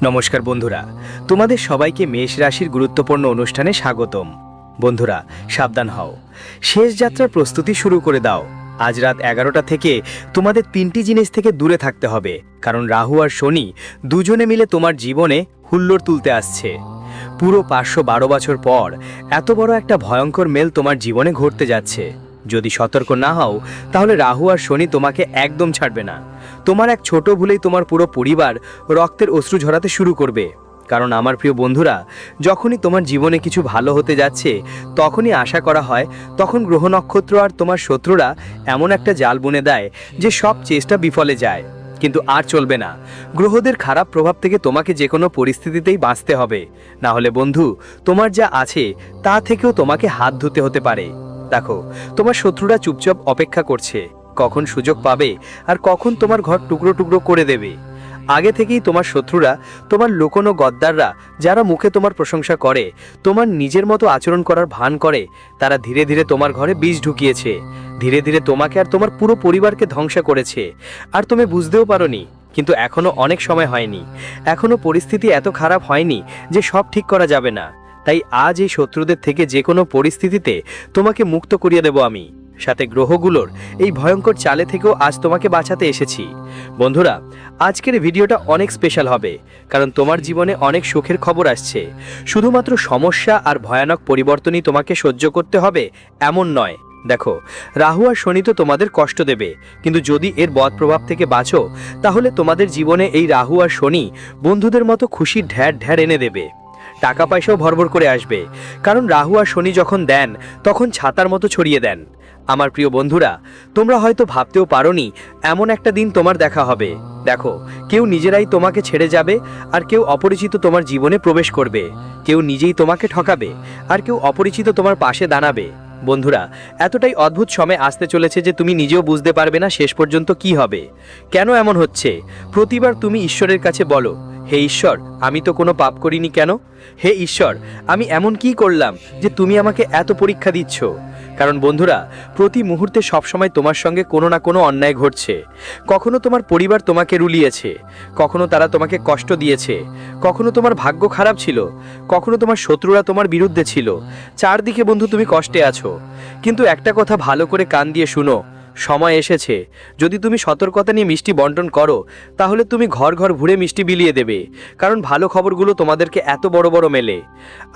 নমস্কার বন্ধুরা, তোমাদের সবাইকে মেষ রাশির গুরুত্বপূর্ণ অনুষ্ঠানে স্বাগতম। বন্ধুরা, সাবধান হও, শেষ যাত্রার প্রস্তুতি শুরু করে দাও। আজ রাত 11টা থেকে তোমাদের 3টি জিনিস থেকে দূরে থাকতে হবে, কারণ রাহু আর শনি দুজনে মিলে তোমার জীবনে হুল্লোড় তুলতে আসছে। পুরো 512 বছর পর এত বড় একটা ভয়ঙ্কর মেল তোমার জীবনে ঘটতে যাচ্ছে। যদি সতর্ক না হও তাহলে রাহু আর শনি তোমাকে একদম ছাড়বে না। তোমার এক ছোট ভুলেই তোমার পুরো পরিবার রক্তের অশ্রু ঝরাতে শুরু করবে। কারণ আমার প্রিয় বন্ধুরা, যখনই তোমার জীবনে কিছু ভালো হতে যাচ্ছে তখনই আশা করা হয়, তখন গ্রহ নক্ষত্র আর তোমার শত্রুরা এমন একটা জাল বুনে দেয় যে সব চেষ্টা বিফলে যায়। কিন্তু আর চলবে না। গ্রহদের খারাপ প্রভাব থেকে তোমাকে যে কোনো পরিস্থিতিতেই বাঁচতে হবে, না হলে বন্ধু, তোমার যা আছে তা থেকেও তোমাকে হাত ধুতে হতে পারে। দেখো, তোমার শত্রুরা চুপচাপ অপেক্ষা করছে কখন সুযোগ পাবে আর কখন তোমার ঘর টুকরো টুকরো করে দেবে। আগে থেকেই তোমার শত্রুরা, তোমার লোকনো গদ্দাররা, যারা মুখে তোমার প্রশংসা করে, তোমার নিজের মতো আচরণ করার ভান করে, তারা ধীরে ধীরে তোমার ঘরে বীজ ঢুকিয়েছে। ধীরে ধীরে তোমাকে আর তোমার পুরো পরিবারকে ধ্বংস করেছে, আর তুমি বুঝতেও পারোনি। কিন্তু এখনো অনেক সময় হয়নি, এখনো পরিস্থিতি এত খারাপ হয়নি যে সব ঠিক করা যাবে না। তাই আজ এই শত্রুদের থেকে যে কোনো পরিস্থিতিতে তোমাকে মুক্ত করিয়ে দেব আমি। সাথে গ্রহগুলোর এই ভয়ঙ্কর চালে থেকেও আজ তোমাকে বাঁচাতে এসেছি। বন্ধুরা, আজকের ভিডিওটা অনেক স্পেশাল হবে, কারণ তোমার জীবনে অনেক সুখের খবর আসছে। শুধুমাত্র সমস্যা আর ভয়ানক পরিবর্তনই তোমাকে সহ্য করতে হবে এমন নয়। দেখো, রাহু আর শনি তো তোমাদের কষ্ট দেবে, কিন্তু যদি এর বদ প্রভাব থেকে বাঁচো তাহলে তোমাদের জীবনে এই রাহু আর শনি বন্ধুদের মতো খুশির ঢ্যার ঢ্যার এনে দেবে। টাকা পয়সাও ভরভর করে আসবে, কারণ রাহু আর শনি যখন দেন তখন ছাতার মতো ছড়িয়ে দেন। আমার প্রিয় বন্ধুরা, তোমরা হয়তো ভাবতেও পারোনি এমন একটা দিন তোমার দেখা হবে। দেখো, কেউ নিজেরাই তোমাকে ছেড়ে যাবে, আর কেউ অপরিচিত তোমার জীবনে প্রবেশ করবে। কেউ নিজেই তোমাকে ঠকাবে, আর কেউ অপরিচিত তোমার পাশে দাঁড়াবে। বন্ধুরা, এতটাই অদ্ভুত সময় আসতে চলেছে যে তুমি নিজেও বুঝতে পারবে না শেষ পর্যন্ত কি হবে। কেন এমন হচ্ছে? প্রতিবার তুমি ঈশ্বরের কাছে বলো, হে ঈশ্বর, আমি তো কোনো পাপ করিনি কেন? হে ঈশ্বর, আমি এমন কি করলাম যে তুমি আমাকে এত পরীক্ষা দিচ্ছ? কারণ বন্ধুরা, প্রতি মুহূর্তে সবসময় তোমার সঙ্গে কোনো না কোনো অন্যায় ঘটছে। কখনো তোমার পরিবার তোমাকে রুলিয়েছে, কখনো তারা তোমাকে কষ্ট দিয়েছে, কখনো তোমার ভাগ্য খারাপ ছিল, কখনো তোমার শত্রুরা তোমার বিরুদ্ধে ছিল। চারদিকে বন্ধু তুমি কষ্টে আছো। কিন্তু একটা কথা ভালো করে কান দিয়ে শুনো, সময় এসেছে। যদি তুমি সতর্কতা নিয়ে মিষ্টি বন্টন করো তাহলে তুমি ঘর ঘর ঘুরে মিষ্টি বিলিয়ে দেবে, কারণ ভালো খবরগুলো তোমাদেরকে এত বড় বড় মেলে।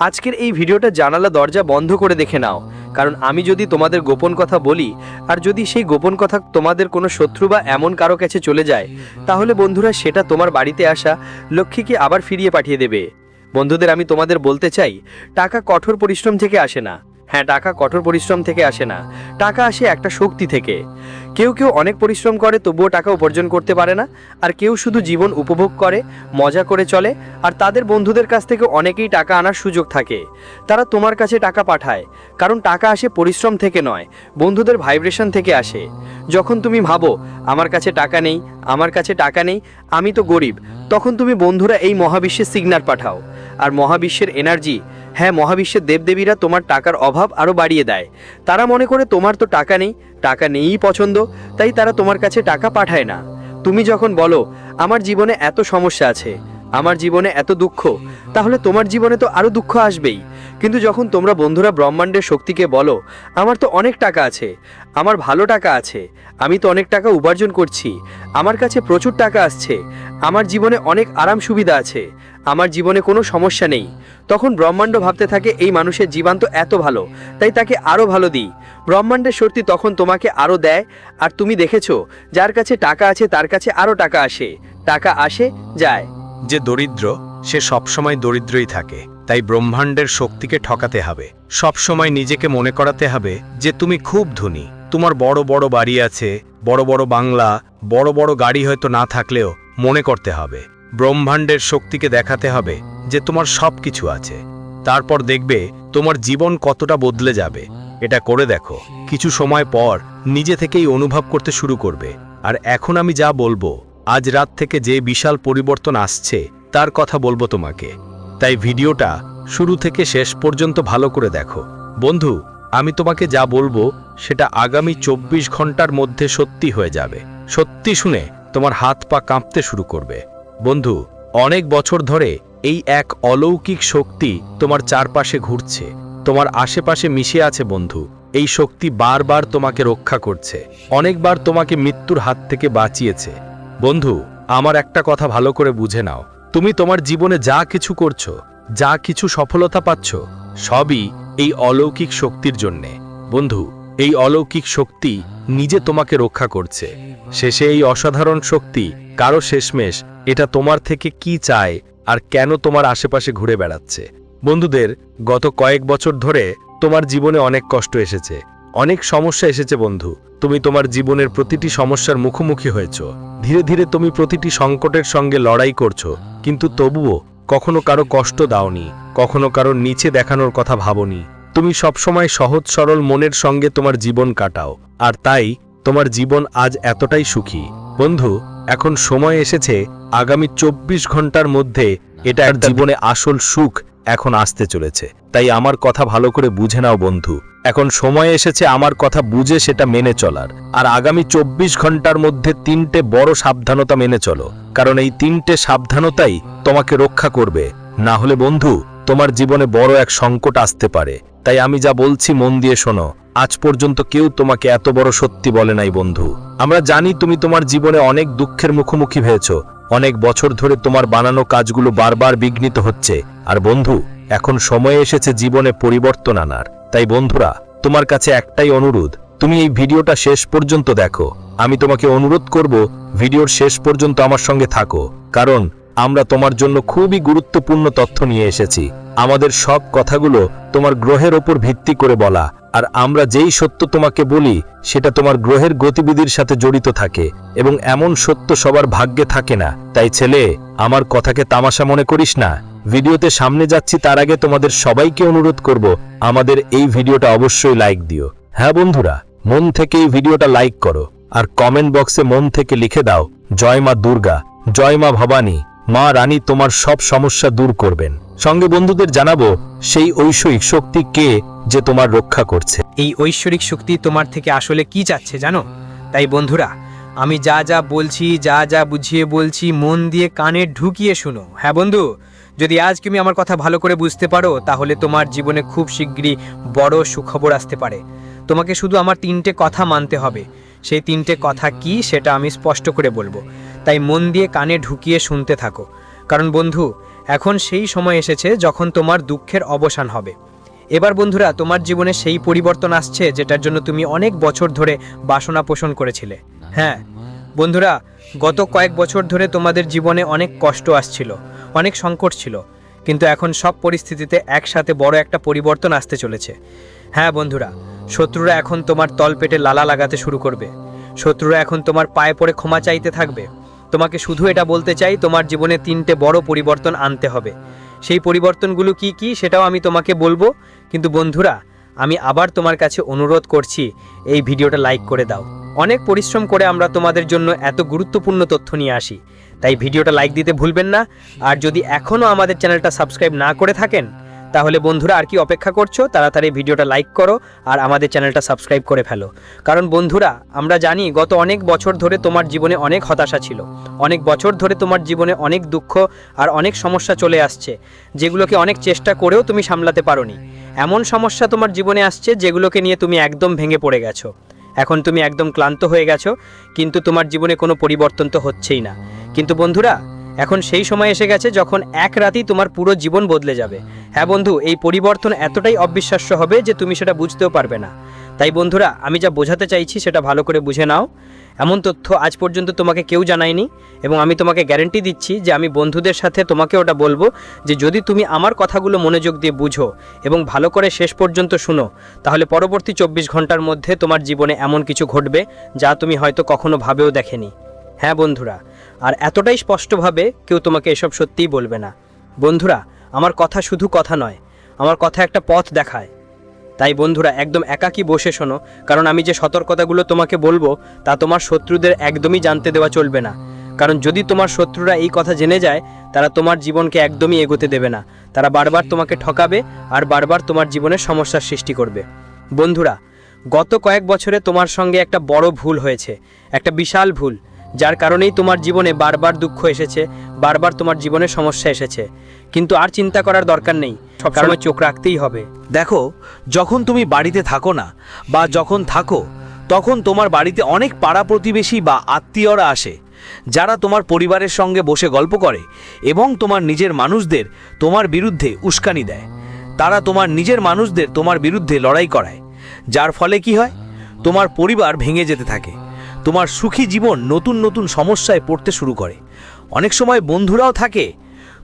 আজকের এই ভিডিওটা জানালা দরজা বন্ধ করে দেখে নাও, কারণ আমি যদি তোমাদের গোপন কথা বলি, আর যদি সেই গোপন কথা তোমাদের কোনো শত্রু বা এমন কারো কাছে চলে যায়, তাহলে বন্ধুরা সেটা তোমার বাড়িতে আসা লক্ষ্মীকে আবার ফিরিয়ে পাঠিয়ে দেবে। বন্ধুদের, আমি তোমাদের বলতে চাই, টাকা কঠোর পরিশ্রম থেকে আসে না। হ্যাঁ, টাকা কঠোর পরিশ্রম থেকে আসে না, টাকা আসে একটা শক্তি থেকে। কেউ কেউ অনেক পরিশ্রম করে তবুও টাকা উপার্জন করতে পারে না, আর কেউ শুধু জীবন উপভোগ করে, মজা করে চলে, আর তাদের বন্ধুদের কাছ থেকে অনেকেই টাকা আনার সুযোগ থাকে। তারা তোমার কাছে টাকা পাঠায়, কারণ টাকা আসে পরিশ্রম থেকে নয়, বন্ধুদের ভাইব্রেশন থেকে আসে। যখন তুমি ভাবো আমার কাছে টাকা নেই, আমার কাছে টাকা নেই, আমি তো গরিব, তখন তুমি বন্ধুরা এই মহাবিশ্বের সিগন্যাল পাঠাও, আর মহাবিশ্বের এনার্জি, হ্যাঁ মহাবিশ্বের দেবদেবীরা তোমার টাকার অভাব আরও বাড়িয়ে দেয়। তারা মনে করে তোমার তো টাকা নেই, টাকা নেইই পছন্দ, তাই তারা তোমার কাছে টাকা পাঠায় না। তুমি যখন বলো আমার জীবনে এত সমস্যা আছে, আমার জীবনে এত দুঃখ, তাহলে তোমার জীবনে তো আরও দুঃখ আসবেই। কিন্তু যখন তোমরা বন্ধুরা ব্রহ্মাণ্ডের শক্তিকে বলো আমার তো অনেক টাকা আছে, আমার ভালো টাকা আছে, আমি তো অনেক টাকা উপার্জন করছি, আমার কাছে প্রচুর টাকা আসছে, আমার জীবনে অনেক আরাম সুবিধা আছে, আমার জীবনে কোনো সমস্যা নেই, তখন ব্রহ্মাণ্ড ভাবতে থাকে এই মানুষের জীবন তো এত ভালো, তাই তাকে আরও ভালো দিই। ব্রহ্মাণ্ডের শক্তি তখন তোমাকে আরও দেয়। আর তুমি দেখেছো, যার কাছে টাকা আছে তার কাছে আরও টাকা আসে, টাকা আসে যায়। যে দরিদ্র সে সবসময় দরিদ্রই থাকে, তাই ব্রহ্মাণ্ডের শক্তিকে ঠকাতে হবে। সবসময় নিজেকে মনে করাতে হবে যে তুমি খুব ধনী, তোমার বড় বড় বাড়ি আছে, বড় বড় বাংলা, বড় বড় গাড়ি হয়তো না থাকলেও মনে করতে হবে, ব্রহ্মাণ্ডের শক্তিকে দেখাতে হবে যে তোমার সব কিছু আছে। তারপর দেখবে তোমার জীবন কতটা বদলে যাবে। এটা করে দেখো, কিছু সময় পর নিজে থেকেই অনুভব করতে শুরু করবে। আর এখন আমি যা বলবো, আজ রাত থেকে যে বিশাল পরিবর্তন আসছে তার কথা বলবো তোমাকে। তাই ভিডিওটা শুরু থেকে শেষ পর্যন্ত ভালো করে দেখো। বন্ধু, আমি তোমাকে যা বলবো সেটা আগামী 24 ঘন্টার মধ্যে সত্যি হয়ে যাবে। সত্যি শুনে তোমার হাত পা কাঁপতে শুরু করবে। বন্ধু, অনেক বছর ধরে এই এক অলৌকিক শক্তি তোমার চারপাশে ঘুরছে, তোমার আশেপাশে মিশে আছে বন্ধু। এই শক্তি বারবার তোমাকে রক্ষা করছে, অনেকবার তোমাকে মৃত্যুর হাত থেকে বাঁচিয়েছে। বন্ধু, আমার একটা কথা ভালো করে বুঝে নাও, তুমি তোমার জীবনে যা কিছু করছো, যা কিছু সফলতা পাচ্ছ, সবই এই অলৌকিক শক্তির জন্যে। বন্ধু, এই অলৌকিক শক্তি নিজে তোমাকে রক্ষা করছে। শেষে এই অসাধারণ শক্তি কারো শেষমেশ এটা তোমার থেকে কি চায় আর কেন তোমার আশেপাশে ঘুরে বেড়াচ্ছে। বন্ধুদের, গত কয়েক বছর ধরে তোমার জীবনে অনেক কষ্ট এসেছে, অনেক সমস্যা এসেছে বন্ধু। তুমি তোমার জীবনের প্রতিটি সমস্যার মুখোমুখি হয়েছ। ধীরে ধীরে তুমি প্রতিটি সংকটের সঙ্গে লড়াই করছো, কিন্তু তবুও কখনো কারো কষ্ট দাওনি, কখনো কারো নিচে দেখানোর কথা ভাবোনি। তুমি সবসময় সহজ সরল মনের সঙ্গে তোমার জীবন কাটাও, আর তাই তোমার জীবন আজ এতটাই সুখী। বন্ধু, এখন সময় এসেছে আগামী 24 ঘন্টার মধ্যে এটা জীবনে আসল সুখ এখন আসতে চলেছে। তাই আমার কথা ভালো করে বুঝে নাও বন্ধু, এখন সময় এসেছে আমার কথা বুঝে সেটা মেনে চলার। আর আগামী 24 ঘন্টার মধ্যে 3টে বড় সাবধানতা মেনে চলো, কারণ এই 3টে সাবধানতাই তোমাকে রক্ষা করবে। না হলে বন্ধু, তোমার জীবনে বড় এক সংকট আসতে পারে। তাই আমি যা বলছি মন দিয়ে শোনো। আজ পর্যন্ত কেউ তোমাকে এত বড় সত্যি বলে নাই বন্ধু। আমরা জানি তুমি তোমার জীবনে অনেক দুঃখের মুখোমুখি হয়েছ, অনেক বছর ধরে তোমার বানানো কাজগুলো বারবার বিঘ্নিত হচ্ছে। আর বন্ধু, এখন সময় এসেছে জীবনে পরিবর্তন আনার। তাই বন্ধুরা, তোমার কাছে একটাই অনুরোধ, তুমি এই ভিডিওটা শেষ পর্যন্ত দেখো। আমি তোমাকে অনুরোধ করব, ভিডিওর শেষ পর্যন্ত আমার সঙ্গে থাকো, কারণ আমরা তোমার জন্য খুবই গুরুত্বপূর্ণ তথ্য নিয়ে এসেছি। আমাদের সব কথাগুলো তোমার গ্রহের ওপর ভিত্তি করে বলা, আর আমরা যেই সত্য তোমাকে বলি সেটা তোমার গ্রহের গতিবিধির সাথে জড়িত থাকে, এবং এমন সত্য সবার ভাগ্যে থাকে না। তাই ছেলে, আমার কথাকে তামাশা মনে করিস না। ভিডিওতে সামনে যাচ্ছি তার আগে তোমাদের সবাইকে অনুরোধ করব, আমাদের এই ভিডিওটা অবশ্যই লাইক দিও। হ্যাঁ বন্ধুরা, মন থেকে এই ভিডিওটা লাইক করো, আর কমেন্ট বক্সে মন থেকে লিখে দাও, জয় মা দুর্গা, জয় মা ভবানী, মা রানী তোমার সব সমস্যা দূর করবেন। সঙ্গে বন্ধুদের জানাবো সেই ঐশ্বরিক শক্তি কে, যে তোমার রক্ষা করছে। এই ঐশ্বরিক শক্তি তোমার থেকে আসলে কি চাচ্ছে জানো? তাই বন্ধুরা, আমি যা যা বলছি, যা যা বুঝিয়ে বলছি, মন দিয়ে কানে ঢুকিয়ে শুনো। হ্যাঁ বন্ধু, যদি আজ তুমি আমার কথা ভালো করে বুঝতে পারো, তাহলে তোমার জীবনে খুব শিগগিরই বড় সুখবর আসতে পারে। তোমাকে শুধু আমার 3টে কথা মানতে হবে। সেই 3টে কথা কি সেটা আমি স্পষ্ট করে বলবো, তাই মন দিয়ে কানে ঢুকিয়ে শুনতে থাকো। কারণ বন্ধু, এখন সেই সময় এসেছে যখন তোমার দুঃখের অবসান হবে। এবার বন্ধুরা, তোমার জীবনে সেই পরিবর্তন আসছে যেটার জন্য তুমি অনেক বছর ধরে বাসনা পোষণ করেছিলে। হ্যাঁ বন্ধুরা, গত কয়েক বছর ধরে তোমাদের জীবনে অনেক কষ্ট আসছিল, অনেক সংকট ছিল, কিন্তু এখন সব পরিস্থিতিতে একসাথে বড় একটা পরিবর্তন আসতে চলেছে। হ্যাঁ বন্ধুরা, শত্রুরা এখন তোমার তলপেটে লালা লাগাতে শুরু করবে। শত্রুরা এখন তোমার পায়ে পড়ে ক্ষমা চাইতে থাকবে। তোমাকে শুধু এটা বলতে চাই, তোমার জীবনে 3টে বড় পরিবর্তন আনতে হবে। সেই পরিবর্তনগুলো কি কি সেটাও আমি তোমাকে বলবো, কিন্তু বন্ধুরা, আমি আবার তোমার কাছে অনুরোধ করছি, এই ভিডিওটা লাইক করে দাও। অনেক পরিশ্রম করে আমরা তোমাদের জন্য এত গুরুত্বপূর্ণ তথ্য নিয়ে আসি, তাই ভিডিওটা লাইক দিতে ভুলবেন না। আর যদি এখনও আমাদের চ্যানেলটা সাবস্ক্রাইব না করে থাকেন, তাহলে বন্ধুরা আর কি অপেক্ষা করছো? তাড়াতাড়ি ভিডিওটা লাইক করো আর আমাদের চ্যানেলটা সাবস্ক্রাইব করে ফেলো। কারণ বন্ধুরা, আমরা জানি গত অনেক বছর ধরে তোমার জীবনে অনেক হতাশা ছিল, অনেক বছর ধরে তোমার জীবনে অনেক দুঃখ আর অনেক সমস্যা চলে আসছে, যেগুলোকে অনেক চেষ্টা করেও তুমি সামলাতে পারোনি। এমন সমস্যা তোমার জীবনে আসছে যেগুলোকে নিয়ে তুমি একদম ভেঙে পড়ে গেছো। এখন তুমি একদম ক্লান্ত হয়ে গেছো, কিন্তু তোমার জীবনে কোনো পরিবর্তন তো হচ্ছেই না। কিন্তু বন্ধুরা, এখন সেই সময় এসে গেছে যখন এক রাতেই তোমার পুরো জীবন বদলে যাবে। হ্যাঁ বন্ধু, এই পরিবর্তন এতটাই অবিশ্বাস্য হবে যে তুমি সেটা বুঝতেও পারবে না। তাই বন্ধুরা, আমি যা বোঝাতে চাইছি সেটা ভালো করে বুঝে নাও। এমন তথ্য আজ পর্যন্ত তোমাকে কেউ জানায়নি, এবং আমি তোমাকে গ্যারান্টি দিচ্ছি যে আমি বন্ধুদের সাথে তোমাকে ওটা বলবো, যে যদি তুমি আমার কথাগুলো মনোযোগ দিয়ে বুঝো এবং ভালো করে শেষ পর্যন্ত শুনো, তাহলে পরবর্তী 24 ঘন্টার মধ্যে তোমার জীবনে এমন কিছু ঘটবে যা তুমি হয়তো কখনো ভাবেও দেখেনি। হ্যাঁ বন্ধুরা, আর এতটাই স্পষ্টভাবে কেউ তোমাকে এসব সত্যিই বলবে না। বন্ধুরা, আমার কথা শুধু কথা নয়, আমার কথা একটা পথ দেখায়। তাই বন্ধুরা, একদম একাকী বসে শোনো, কারণ আমি যে সতর্কতাগুলো তোমাকে বলবো তা তোমার শত্রুদের একদমই জানতে দেওয়া চলবে না। কারণ যদি তোমার শত্রুরা এই কথা জেনে যায়, তারা তোমার জীবনকে একদমই এগোতে দেবে না। তারা বারবার তোমাকে ঠকাবে আর বারবার তোমার জীবনে সমস্যার সৃষ্টি করবে। বন্ধুরা, গত কয়েক বছরে তোমার সঙ্গে একটা বড় ভুল হয়েছে, একটা বিশাল ভুল, যার কারণেই তোমার জীবনে বারবার দুঃখ এসেছে, বারবার তোমার জীবনে সমস্যা এসেছে। কিন্তু আর চিন্তা করার দরকার নেই, সবসময় চোখ রাখতেই হবে। দেখো, যখন তুমি বাড়িতে থাকো না বা যখন থাকো, তখন তোমার বাড়িতে অনেক পাড়া প্রতিবেশী বা আত্মীয়রা আসে, যারা তোমার পরিবারের সঙ্গে বসে গল্প করে এবং তোমার নিজের মানুষদের তোমার বিরুদ্ধে উস্কানি দেয়। তারা তোমার নিজের মানুষদের তোমার বিরুদ্ধে লড়াই করায়, যার ফলে কি হয়, তোমার পরিবার ভেঙে যেতে থাকে। তোমার সুখী জীবন নতুন নতুন সমস্যায় পড়তে শুরু করে। অনেক সময় বন্ধুরাও থাকে,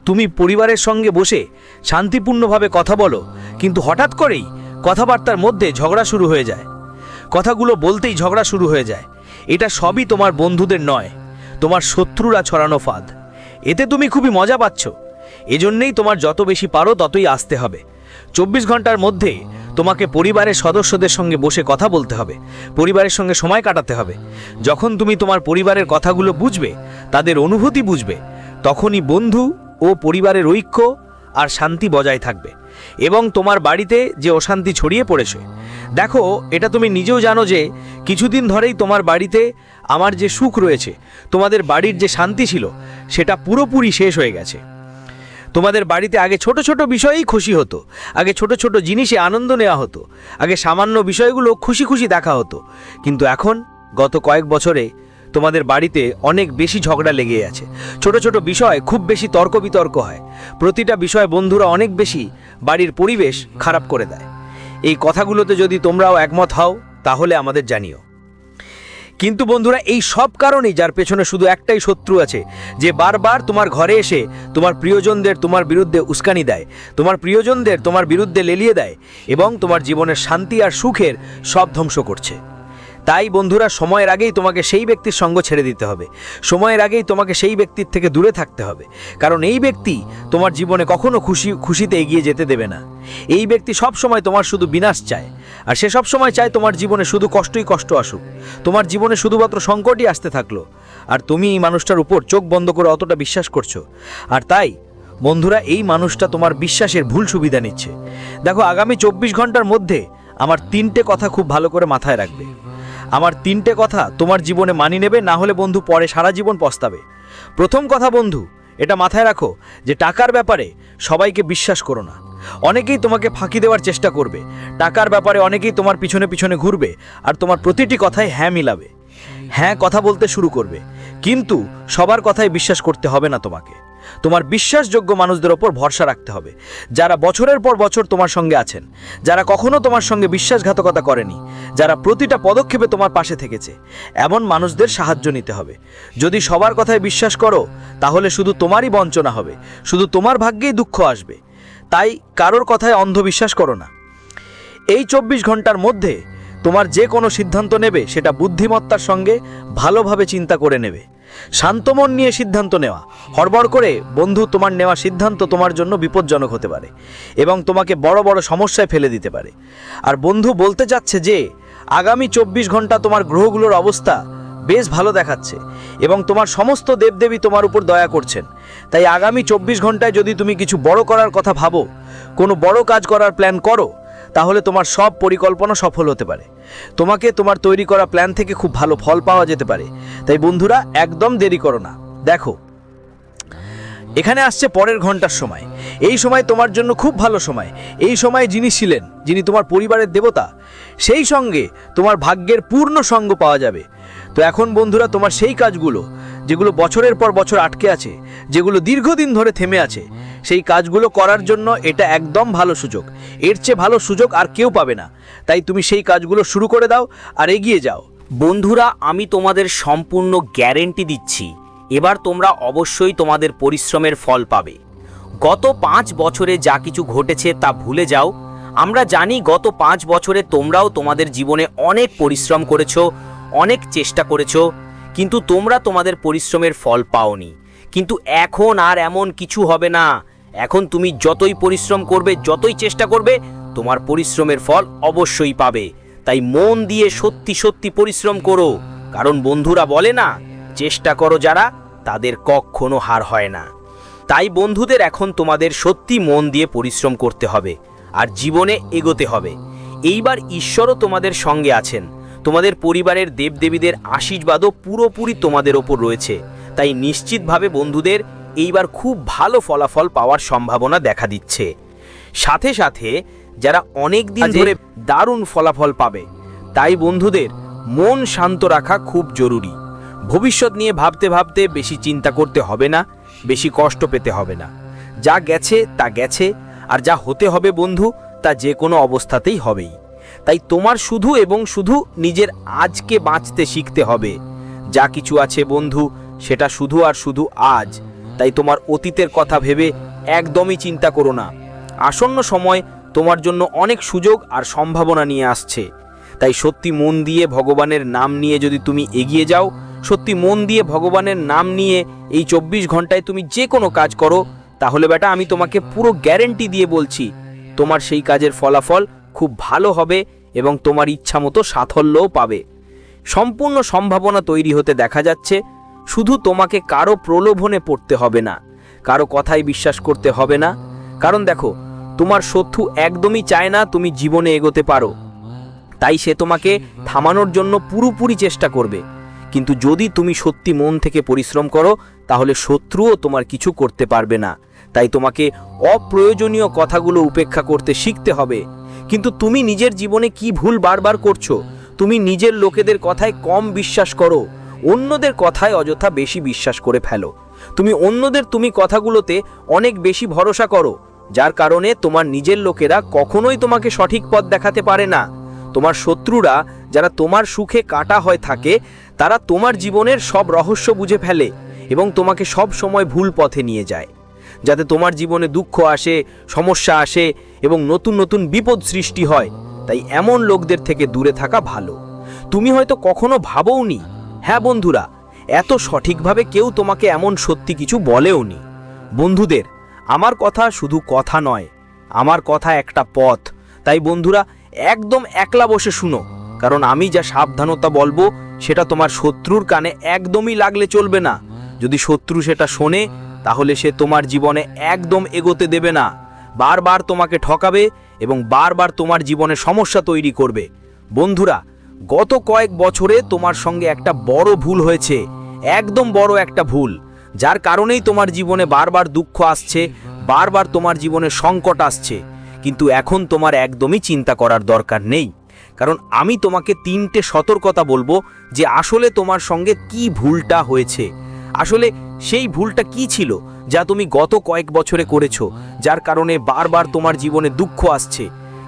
তুমি পরিবারের সঙ্গে বসে শান্তিপূর্ণভাবে কথা বলো, কিন্তু হঠাৎ করেই কথাবার্তার মধ্যে ঝগড়া শুরু হয়ে যায়, কথাগুলো বলতেই ঝগড়া শুরু হয়ে যায়। এটা সবই তোমার বন্ধুদের নয়, তোমার শত্রুরা ছড়ানো ফাঁদ। এতে তুমি খুবই মজা পাচ্ছ। এজন্যেই তোমার যত বেশি পারো ততই আসতে হবে। 24 ঘন্টার মধ্যে তোমাকে পরিবারের সদস্যদের সঙ্গে বসে কথা বলতে হবে, পরিবারের সঙ্গে সময় কাটাতে হবে। যখন তুমি তোমার পরিবারের কথাগুলো বুঝবে, তাদের অনুভূতি বুঝবে, তখনই বন্ধু ও পরিবারের ঐক্য আর শান্তি বজায় থাকবে এবং তোমার বাড়িতে যে অশান্তি ছড়িয়ে পড়েছে, দেখো, এটা তুমি নিজেও জানো যে কিছুদিন ধরেই তোমার বাড়িতে আমার যে সুখ রয়েছে, তোমাদের বাড়ির যে শান্তি ছিল, সেটা পুরোপুরি শেষ হয়ে গেছে। তোমাদের বাড়িতে আগে ছোট ছোট বিষয়েই খুশি হতো, আগে ছোট ছোট জিনিসে আনন্দ নেওয়া হতো, আগে সামান্য বিষয়গুলো খুশি খুশি দেখা হতো। কিন্তু এখন গত কয়েক বছরে তোমাদের বাড়িতে অনেক বেশি ঝগড়া লেগে আছে। ছোট ছোট বিষয় খুব বেশি তর্ক বিতর্ক হয়। প্রতিটা বিষয় বন্ধুরা অনেক বেশি বাড়ির পরিবেশ খারাপ করে দেয়। এই কথাগুলোতে যদি তোমরাও একমত হও, তাহলে আমাদের জানিও। কিন্তু বন্ধুরা, এই সব কারণেই যার পেছনে শুধু একটাই শত্রু আছে, যে বারবার তোমার ঘরে এসে তোমার প্রিয়জনদের তোমার বিরুদ্ধে উস্কানি দেয়, তোমার প্রিয়জনদের তোমার বিরুদ্ধে লেলিয়ে দেয় এবং তোমার জীবনের শান্তি আর সুখের সব ধ্বংস করছে। তাই বন্ধুরা, সময়ের আগেই তোমাকে সেই ব্যক্তির সঙ্গ ছেড়ে দিতে হবে, সময়ের আগেই তোমাকে সেই ব্যক্তির থেকে দূরে থাকতে হবে। কারণ এই ব্যক্তি তোমার জীবনে কখনো খুশিতে এগিয়ে যেতে দেবে না। এই ব্যক্তি সব সময় তোমার শুধু বিনাশ চায়, আর সে সব সময় চায় তোমার জীবনে শুধু কষ্টই কষ্ট আসুক, তোমার জীবনে শুধুমাত্র সংকটই আসতে থাকলো, আর তুমি এই মানুষটার উপর চোখ বন্ধ করে অতটা বিশ্বাস করছো। আর তাই বন্ধুরা, এই মানুষটা তোমার বিশ্বাসের ভুল সুবিধা নিচ্ছে। দেখো, আগামী 24 ঘন্টার মধ্যে আমার 3টে কথা খুব ভালো করে মাথায় রাখবে। আমার 3টে কথা তোমার জীবনে মানি নেবে, না হলে বন্ধু পরে সারা জীবন পস্তাবে। প্রথম কথা বন্ধু, এটা মাথায় রাখো যে টাকার ব্যাপারে সবাইকে বিশ্বাস করো না। অনেকেই তোমাকে ফাঁকি দেওয়ার চেষ্টা করবে, টাকার ব্যাপারে অনেকেই তোমার পিছনে পিছনে ঘুরবে আর তোমার প্রতিটি কথায় হ্যাঁ মিলাবে, হ্যাঁ কথা বলতে শুরু করবে। কিন্তু সবার কথায় বিশ্বাস করতে হবে না তোমাকে। তোমার বিশ্বাসযোগ্য মানুষদের ওপর ভরসা রাখতে হবে, যারা বছরের পর বছর তোমার সঙ্গে আছেন, যারা কখনো তোমার সঙ্গে বিশ্বাসঘাতকতা করেনি, যারা প্রতিটা পদক্ষেপে তোমার পাশে থেকেছে। এমন মানুষদের সাহায্য নিতে হবে। যদি সবার কথায় বিশ্বাস করো, তাহলে শুধু তোমারই বঞ্চনা হবে, শুধু তোমার ভাগ্যেই দুঃখ আসবে। তাই কারোর কথায় অন্ধবিশ্বাস করো না। এই 24 ঘন্টার মধ্যে তোমার যে কোনো সিদ্ধান্ত নেবে, সেটা বুদ্ধিমত্তার সঙ্গে ভালোভাবে চিন্তা করে নেবে। শান্ত মন নিয়ে সিদ্ধান্ত নেওয়া। হড়বড় করে বন্ধু, তোমার নেওয়া সিদ্ধান্ত তোমার জন্য বিপজ্জনক হতে পারে এবং তোমাকে বড় বড় সমস্যায় ফেলে দিতে পারে। আর বন্ধু বলতে চাচ্ছে যে আগামী 24 ঘন্টা তোমার গ্রহগুলোর অবস্থা বেশ ভালো দেখাচ্ছে এবং তোমার সমস্ত দেবদেবী তোমার উপর দয়া করছেন। তাই আগামী 24 ঘন্টায় যদি তুমি কিছু বড় করার কথা ভাবো, কোনো বড় কাজ করার প্ল্যান করো, তাহলে তোমার সব পরিকল্পনা সফল হতে পারে। তোমাকে তোমার তৈরি করা প্ল্যান থেকে খুব ভালো ফল পাওয়া যেতে পারে। তাই বন্ধুরা, একদম দেরি করো না। দেখো, এখানে আসছে পরের ঘন্টার সময়। এই সময় তোমার জন্য খুব ভালো সময়। এই সময় যিনি ছিলেন, যিনি তোমার পরিবারের দেবতা, সেই সঙ্গে তোমার ভাগ্যের পূর্ণ সঙ্গ পাওয়া যাবে। তো এখন বন্ধুরা, তোমার সেই কাজগুলো যেগুলো বছরের পর বছর আটকে আছে, যেগুলো দীর্ঘদিন ধরে থেমে আছে, সেই কাজগুলো করার জন্য এটা একদম ভালো সুযোগ। এর চেয়ে ভালো সুযোগ আর কেউ পাবে না। তাই তুমি সেই কাজগুলো শুরু করে দাও আর এগিয়ে যাও। বন্ধুরা, আমি তোমাদের সম্পূর্ণ গ্যারেন্টি দিচ্ছি, এবার তোমরা অবশ্যই তোমাদের পরিশ্রমের ফল পাবে। গত 5 বছরে যা কিছু ঘটেছে তা ভুলে যাও। আমরা জানি গত 5 বছরে তোমরাও তোমাদের জীবনে অনেক পরিশ্রম করেছো, অনেক চেষ্টা করেছো, কিন্তু তোমরা তোমাদের পরিশ্রমের ফল পাওনি। কিন্তু এখন আর এমন কিছু হবে না। এখন তুমি যতই পরিশ্রম করবে, যতই চেষ্টা করবে, তোমার পরিশ্রমের ফল অবশ্যই পাবে। তাই মন দিয়ে সত্যি সত্যি পরিশ্রম করো, কারণ বন্ধুরা বলে না, চেষ্টা করো যারা, তাদের কখনো হার হয় না। তাই বন্ধুদের, এখন তোমাদের সত্যি মন দিয়ে পরিশ্রম করতে হবে আর জীবনে এগোতে হবে। এইবার ঈশ্বরও তোমাদের সঙ্গে আছেন। তোমাদের পরিবারের দেবদেবীদের আশীর্বাদও পুরোপুরি তোমাদের ওপর রয়েছে। তাই নিশ্চিতভাবে বন্ধুদের এইবার খুব ভালো ফলাফল পাওয়ার সম্ভাবনা দেখা দিচ্ছে। সাথে সাথে যারা অনেক দিন ধরে দারুণ ফলাফল পাবে, তাই বন্ধুদের মন শান্ত রাখা খুব জরুরি। ভবিষ্যৎ নিয়ে ভাবতে ভাবতে বেশি চিন্তা করতে হবে না, বেশি কষ্ট পেতে হবে না। যা গেছে তা গেছে, আর যা হতে হবে বন্ধু তা যে কোনো অবস্থাতেই হবেই। তাই তোমার শুধু এবং শুধু নিজের আজকে বাঁচতে শিখতে হবে। যা কিছু আছে বন্ধু সেটা শুধু আর শুধু আজ। তাই তোমার অতীতের কথা ভেবে একদমই চিন্তা করো না। আসন্ন সময় তোমার জন্য অনেক সুযোগ আর সম্ভাবনা নিয়ে আসছে। তাই সত্যি মন দিয়ে ভগবানের নাম নিয়ে যদি তুমি এগিয়ে যাও, সত্যি মন দিয়ে ভগবানের নাম নিয়ে এই 24 ঘন্টায় তুমি যে কোনো কাজ করো, তাহলে বেটা আমি তোমাকে পুরো গ্যারেন্টি দিয়ে বলছি তোমার সেই কাজের ফলাফল খুব ভালো হবে এবং তোমার ইচ্ছা মতো সাফল্যও পাবে। সম্পূর্ণ সম্ভাবনা তৈরি হতে দেখা যাচ্ছে। শুধু তোমাকে কারো প্রলোভনে পড়তে হবে না, কারো কথাই বিশ্বাস করতে হবে না। কারণ দেখো, তোমার শত্রু একদমই চায় না তুমি জীবনে এগোতে পারো। তাই সে তোমাকে থামানোর জন্য পুরোপুরি চেষ্টা করবে। কিন্তু যদি তুমি সত্যি মন থেকে পরিশ্রম করো, তাহলে শত্রুও তোমার কিছু করতে পারবে না। তাই তোমাকে অপ্রয়োজনীয় কথাগুলো উপেক্ষা করতে শিখতে হবে। কিন্তু তুমি নিজের জীবনে কি ভুল বারবার করছো? তুমি নিজের লোকেদের কথায় কম বিশ্বাস করো, অন্যদের কথায় অযথা বেশি বিশ্বাস করে ফেলো। তুমি অন্যদের কথাগুলোতে অনেক বেশি ভরসা করো, যার কারণে তোমার নিজের লোকেরা কখনোই তোমাকে সঠিক পথ দেখাতে পারে না। তোমার শত্রুরা যারা তোমার সুখে কাটা হয়ে থাকে, তারা তোমার জীবনের সব রহস্য বুঝে ফেলে এবং তোমাকে সব সময় ভুল পথে নিয়ে যায়, যাতে তোমার জীবনে দুঃখ আসে, সমস্যা আসে এবং নতুন নতুন বিপদ সৃষ্টি হয়। তাই এমন লোকদের থেকে দূরে থাকা ভালো। তুমি হয়তো কখনো ভাবোওনি, হ্যাঁ বন্ধুরা, এত সঠিকভাবে কেউ তোমাকে এমন সত্যি কিছু বলেওনি। বন্ধুদের, আমার কথা শুধু কথা নয়, আমার কথা একটা পথ। তাই বন্ধুরা, একদম একলা বসে শুনো, কারণ আমি যা সাবধানতা বলবো সেটা তোমার শত্রুর কানে একদমই লাগলে চলবে না। যদি শত্রু সেটা শোনে, তাহলে সে তোমার জীবনে একদম এগোতে দেবে না, বারবার তোমাকে ঠকাবে এবং বারবার তোমার জীবনে সমস্যা তৈরি করবে। বন্ধুরা, গত কয়েক বছরে তোমার সঙ্গে একটা বড় ভুল হয়েছে, একদম বড় একটা ভুল, যার কারণেই তোমার জীবনে বারবার দুঃখ আসছে, বারবার তোমার জীবনে সংকট আসছে। কিন্তু এখন তোমার একদমই চিন্তা করার দরকার নেই, কারণ আমি তোমাকে 3টে সতর্কতা বলবো যে আসলে তোমার সঙ্গে কি ভুলটা হয়েছে। আসলে সেই ভুলটা কি ছিল যা তুমি গত কয়েক বছরে করেছো, যার কারণে বারবার তোমার জীবনে দুঃখ আসছে।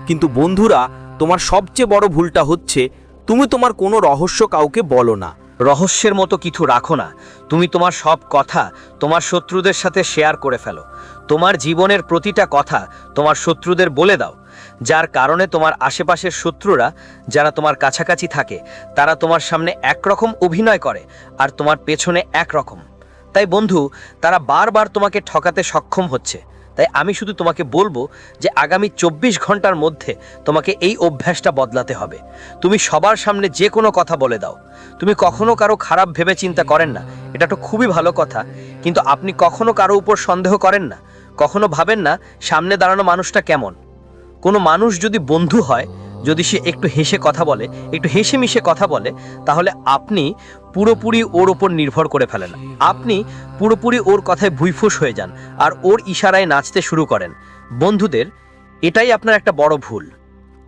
কিন্তু বন্ধুরা, তোমার সবচেয়ে বড় ভুলটা হচ্ছে তুমি তোমার কোনো রহস্য কাউকে বলো না। রহস্যের মতো কিছু রাখো না। তুমি তোমার সব কথা তোমার শত্রুদের সাথে শেয়ার করে ফেলো। তোমার জীবনের প্রতিটা কথা তোমার শত্রুদের বলে দাও, যার কারণে তোমার আশেপাশের শত্রুরা যারা তোমার কাছাকাছি থাকে, তারা তোমার সামনে একরকম অভিনয় করে আর তোমার পেছনে একরকম। তাই বন্ধু, তারা বারবার তোমাকে ঠকাতে সক্ষম হচ্ছে। তাই আমি শুধু তোমাকে বলবো যে আগামী 24 ঘন্টার মধ্যে তোমাকে এই অভ্যাসটা বদলাতে হবে। তুমি সবার সামনে যে কোনো কথা বলে দাও। তুমি কখনো কারো খারাপ ভেবে চিন্তা করেন না, এটা তো খুবই ভালো কথা। কিন্তু আপনি কখনো কারো উপর সন্দেহ করেন না, কখনো ভাবেন না সামনে দাঁড়ানো মানুষটা কেমন। কোনো মানুষ যদি বন্ধু হয়, যদি সে একটু হেসে কথা বলে, একটু হেসে মিশে কথা বলে, তাহলে আপনি পুরোপুরি ওর ওপর নির্ভর করে ফেলেন। আপনি পুরোপুরি ওর কথায় ভুঁইফুস হয়ে যান আর ওর ইশারায় নাচতে শুরু করেন। বন্ধুদের, এটাই আপনার একটা বড় ভুল।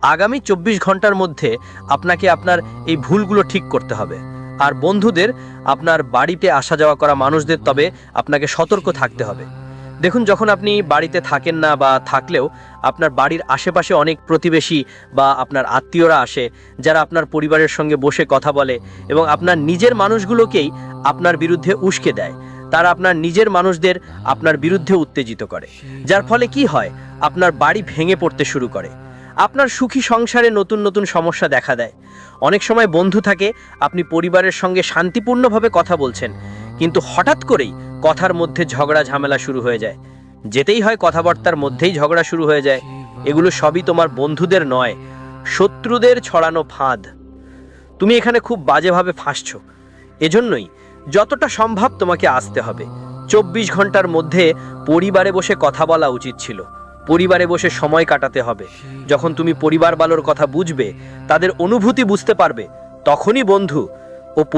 আগামী 24 ঘন্টার মধ্যে আপনাকে আপনার এই ভুলগুলো ঠিক করতে হবে। আর বন্ধুদের, আপনার বাড়িতে আসা যাওয়া করা মানুষদের তবে আপনাকে সতর্ক থাকতে হবে। দেখুন, যখন আপনি বাড়িতে থাকেন না বা থাকলেও আপনার বাড়ির আশেপাশে অনেক প্রতিবেশী বা আপনার আত্মীয়রা আসে, যারা আপনার পরিবারের সঙ্গে বসে কথা বলে এবং আপনার নিজের মানুষগুলোকেই আপনার বিরুদ্ধে উস্কে দেয়। তারা আপনার নিজের মানুষদের আপনার বিরুদ্ধে উত্তেজিত করে, যার ফলে কি হয়, আপনার বাড়ি ভেঙে পড়তে শুরু করে। আপনার সুখী সংসারে নতুন নতুন সমস্যা দেখা দেয়। অনেক সময় বন্ধু থাকে, আপনি পরিবারের সঙ্গে শান্তিপূর্ণভাবে কথা বলছেন, কিন্তু হঠাৎ করেই কথার মধ্যে ঝগড়া ঝামেলা শুরু হয়ে যায়। যেতেই হয় কথাবার্তার মধ্যেই ঝগড়া শুরু হয়ে যায়। এগুলো সবই তোমার বন্ধুদের নয়, শত্রুদের ছড়ানো ফাঁদ। তুমি এখানে খুব বাজেভাবে ফাঁসছো। এজন্যই যতটা সম্ভব তোমাকে আসতে হবে। 24 ঘন্টার মধ্যে পরিবারে বসে কথা বলা উচিত ছিল। পরিবারে বসে সময় কাটাতে হবে। যখন তুমি পরিবার বালোর কথা বুঝবে, তাদের অনুভূতি বুঝতে পারবে, তখনই বন্ধু